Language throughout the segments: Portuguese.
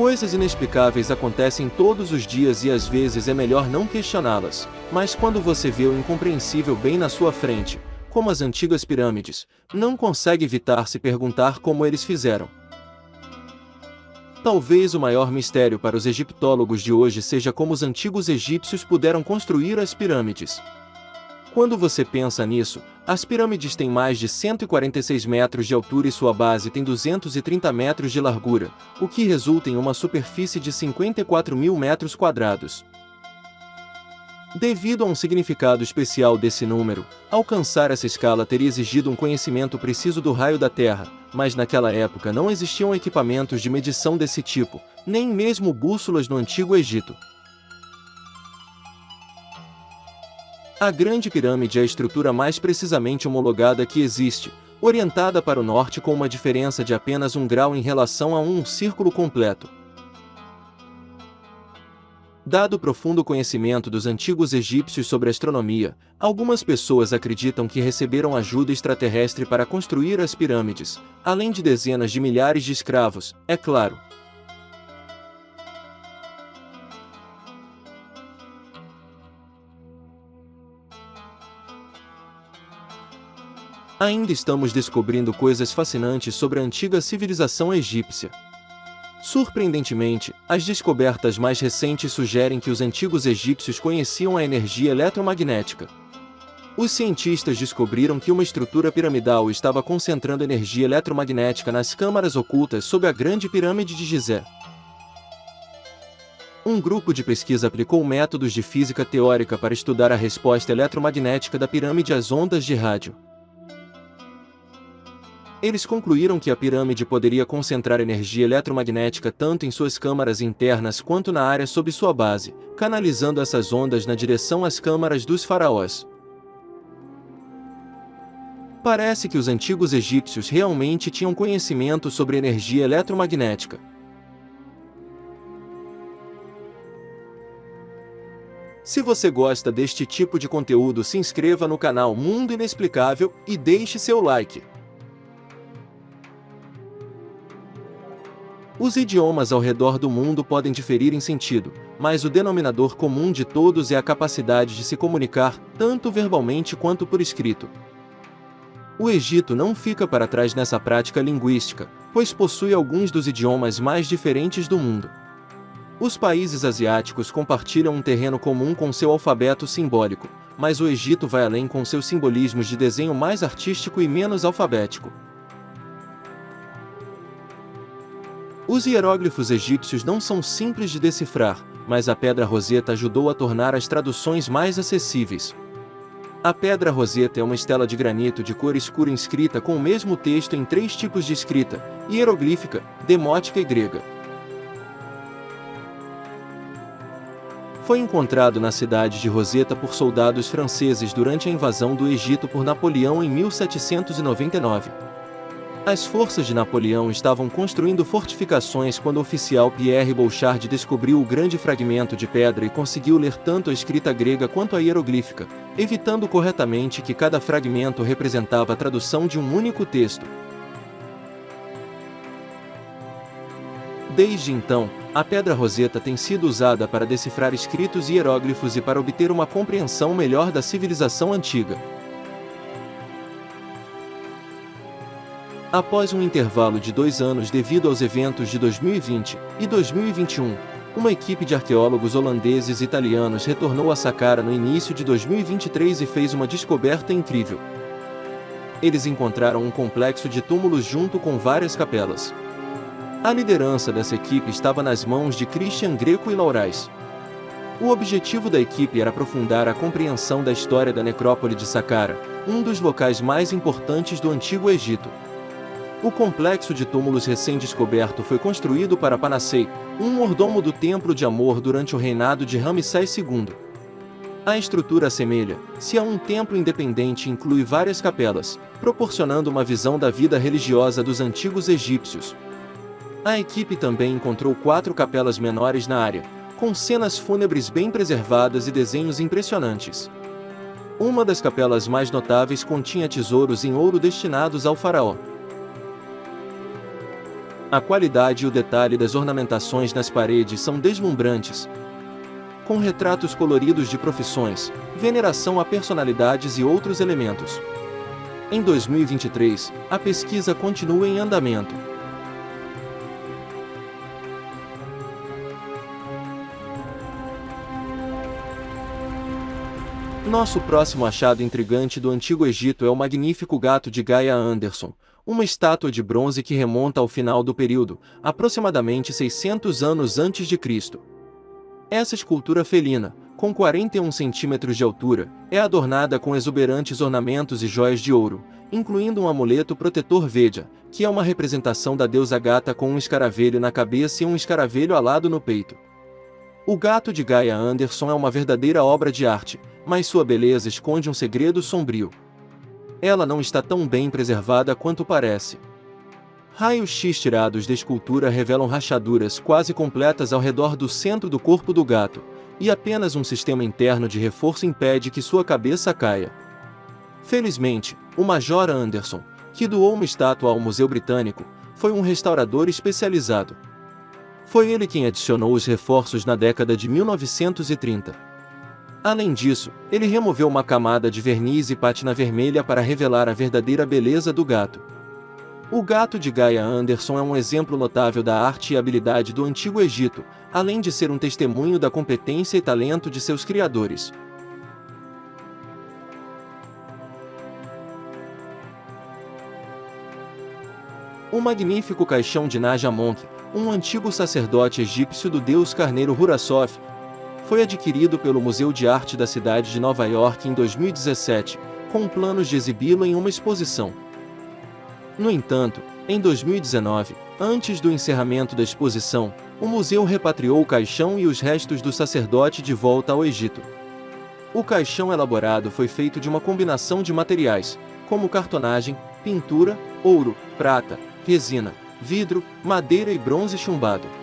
Coisas inexplicáveis acontecem todos os dias e às vezes é melhor não questioná-las, mas quando você vê o incompreensível bem na sua frente, como as antigas pirâmides, não consegue evitar se perguntar como eles fizeram. Talvez o maior mistério para os egiptólogos de hoje seja como os antigos egípcios puderam construir as pirâmides. Quando você pensa nisso, as pirâmides têm mais de 146 metros de altura e sua base tem 230 metros de largura, o que resulta em uma superfície de 54 mil metros quadrados. Devido a um significado especial desse número, alcançar essa escala teria exigido um conhecimento preciso do raio da Terra, mas naquela época não existiam equipamentos de medição desse tipo, nem mesmo bússolas no Antigo Egito. A Grande Pirâmide é a estrutura mais precisamente homologada que existe, orientada para o norte com uma diferença de apenas 1 grau em relação a um círculo completo. Dado o profundo conhecimento dos antigos egípcios sobre astronomia, algumas pessoas acreditam que receberam ajuda extraterrestre para construir as pirâmides, além de dezenas de milhares de escravos, é claro. Ainda estamos descobrindo coisas fascinantes sobre a antiga civilização egípcia. Surpreendentemente, as descobertas mais recentes sugerem que os antigos egípcios conheciam a energia eletromagnética. Os cientistas descobriram que uma estrutura piramidal estava concentrando energia eletromagnética nas câmaras ocultas sob a Grande Pirâmide de Gizé. Um grupo de pesquisa aplicou métodos de física teórica para estudar a resposta eletromagnética da pirâmide às ondas de rádio. Eles concluíram que a pirâmide poderia concentrar energia eletromagnética tanto em suas câmaras internas quanto na área sob sua base, canalizando essas ondas na direção às câmaras dos faraós. Parece que os antigos egípcios realmente tinham conhecimento sobre energia eletromagnética. Se você gosta deste tipo de conteúdo, se inscreva no canal Mundo Inexplicável e deixe seu like. Os idiomas ao redor do mundo podem diferir em sentido, mas o denominador comum de todos é a capacidade de se comunicar, tanto verbalmente quanto por escrito. O Egito não fica para trás nessa prática linguística, pois possui alguns dos idiomas mais diferentes do mundo. Os países asiáticos compartilham um terreno comum com seu alfabeto simbólico, mas o Egito vai além com seus simbolismos de desenho mais artístico e menos alfabético. Os hieróglifos egípcios não são simples de decifrar, mas a Pedra Roseta ajudou a tornar as traduções mais acessíveis. A Pedra Roseta é uma estela de granito de cor escura inscrita com o mesmo texto em 3 tipos de escrita: hieroglífica, demótica e grega. Foi encontrado na cidade de Roseta por soldados franceses durante a invasão do Egito por Napoleão em 1799. As forças de Napoleão estavam construindo fortificações quando o oficial Pierre Bouchard descobriu o grande fragmento de pedra e conseguiu ler tanto a escrita grega quanto a hieroglífica, evitando corretamente que cada fragmento representava a tradução de um único texto. Desde então, a Pedra Roseta tem sido usada para decifrar escritos e hieróglifos e para obter uma compreensão melhor da civilização antiga. Após um intervalo de 2 anos devido aos eventos de 2020 e 2021, uma equipe de arqueólogos holandeses e italianos retornou a Saqqara no início de 2023 e fez uma descoberta incrível. Eles encontraram um complexo de túmulos junto com várias capelas. A liderança dessa equipe estava nas mãos de Christian Greco e Laurais. O objetivo da equipe era aprofundar a compreensão da história da necrópole de Saqqara, um dos locais mais importantes do Antigo Egito. O complexo de túmulos recém-descoberto foi construído para Panacei, um mordomo do Templo de Amor durante o reinado de Ramsés II. A estrutura assemelha-se a um templo independente e inclui várias capelas, proporcionando uma visão da vida religiosa dos antigos egípcios. A equipe também encontrou 4 capelas menores na área, com cenas fúnebres bem preservadas e desenhos impressionantes. Uma das capelas mais notáveis continha tesouros em ouro destinados ao faraó. A qualidade e o detalhe das ornamentações nas paredes são deslumbrantes, com retratos coloridos de profissões, veneração a personalidades e outros elementos. Em 2023, a pesquisa continua em andamento. Nosso próximo achado intrigante do Antigo Egito é o magnífico gato de Gaia Anderson, uma estátua de bronze que remonta ao final do período, aproximadamente 600 anos antes de Cristo. Essa escultura felina, com 41 centímetros de altura, é adornada com exuberantes ornamentos e joias de ouro, incluindo um amuleto protetor Vedja, que é uma representação da deusa gata com um escaravelho na cabeça e um escaravelho alado no peito. O gato de Gaia Anderson é uma verdadeira obra de arte, mas sua beleza esconde um segredo sombrio. Ela não está tão bem preservada quanto parece. Raios-X tirados da escultura revelam rachaduras quase completas ao redor do centro do corpo do gato, e apenas um sistema interno de reforço impede que sua cabeça caia. Felizmente, o Major Anderson, que doou uma estátua ao Museu Britânico, foi um restaurador especializado. Foi ele quem adicionou os reforços na década de 1930. Além disso, ele removeu uma camada de verniz e pátina vermelha para revelar a verdadeira beleza do gato. O gato de Gaia Anderson é um exemplo notável da arte e habilidade do Antigo Egito, além de ser um testemunho da competência e talento de seus criadores. O magnífico caixão de Naja Monk, um antigo sacerdote egípcio do deus carneiro Hurassof, foi adquirido pelo Museu de Arte da cidade de Nova York em 2017, com planos de exibi-lo em uma exposição. No entanto, em 2019, antes do encerramento da exposição, o museu repatriou o caixão e os restos do sacerdote de volta ao Egito. O caixão elaborado foi feito de uma combinação de materiais, como cartonagem, pintura, ouro, prata, resina, vidro, madeira e bronze chumbado.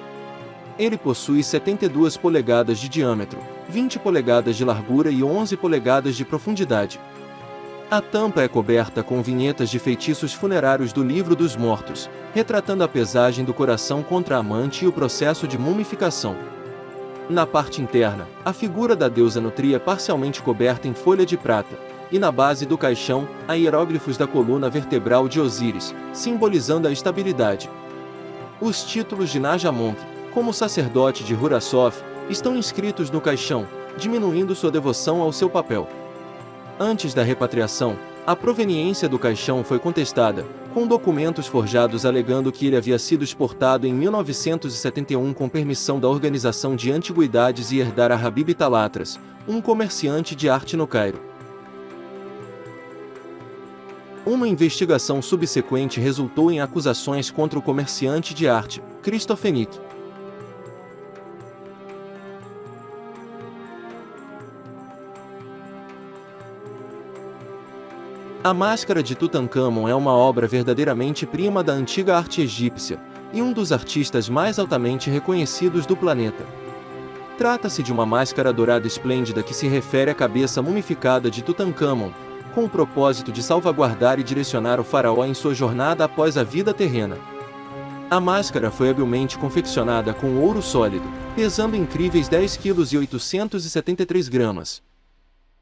Ele possui 72 polegadas de diâmetro, 20 polegadas de largura e 11 polegadas de profundidade. A tampa é coberta com vinhetas de feitiços funerários do Livro dos Mortos, retratando a pesagem do coração contra a amante e o processo de mumificação. Na parte interna, a figura da deusa nutria é parcialmente coberta em folha de prata, e na base do caixão, há hieróglifos da coluna vertebral de Osíris, simbolizando a estabilidade. Os títulos de Naja Monk, como sacerdote de Hurassof, estão inscritos no caixão, diminuindo sua devoção ao seu papel. Antes da repatriação, a proveniência do caixão foi contestada, com documentos forjados alegando que ele havia sido exportado em 1971 com permissão da Organização de Antiguidades e herdar a Habib Talatras, um comerciante de arte no Cairo. Uma investigação subsequente resultou em acusações contra o comerciante de arte, Christopher Nick. A Máscara de Tutancâmon é uma obra verdadeiramente prima da antiga arte egípcia, e um dos artistas mais altamente reconhecidos do planeta. Trata-se de uma máscara dourada esplêndida que se refere à cabeça mumificada de Tutancâmon, com o propósito de salvaguardar e direcionar o faraó em sua jornada após a vida terrena. A máscara foi habilmente confeccionada com ouro sólido, pesando incríveis 10,873 kg.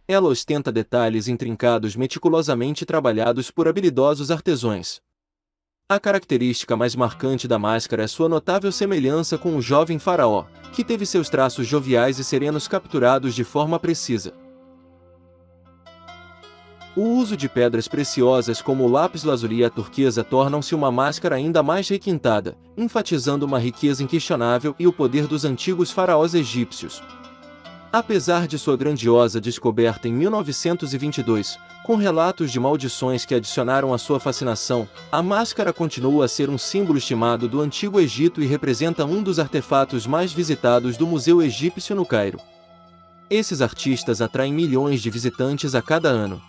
Ela ostenta detalhes intrincados meticulosamente trabalhados por habilidosos artesãos. A característica mais marcante da máscara é sua notável semelhança com o jovem faraó, que teve seus traços joviais e serenos capturados de forma precisa. O uso de pedras preciosas como o lápis-lazuli e a turquesa tornam-se uma máscara ainda mais requintada, enfatizando uma riqueza inquestionável e o poder dos antigos faraós egípcios. Apesar de sua grandiosa descoberta em 1922, com relatos de maldições que adicionaram à sua fascinação, a máscara continua a ser um símbolo estimado do Antigo Egito e representa um dos artefatos mais visitados do Museu Egípcio no Cairo. Esses artistas atraem milhões de visitantes a cada ano.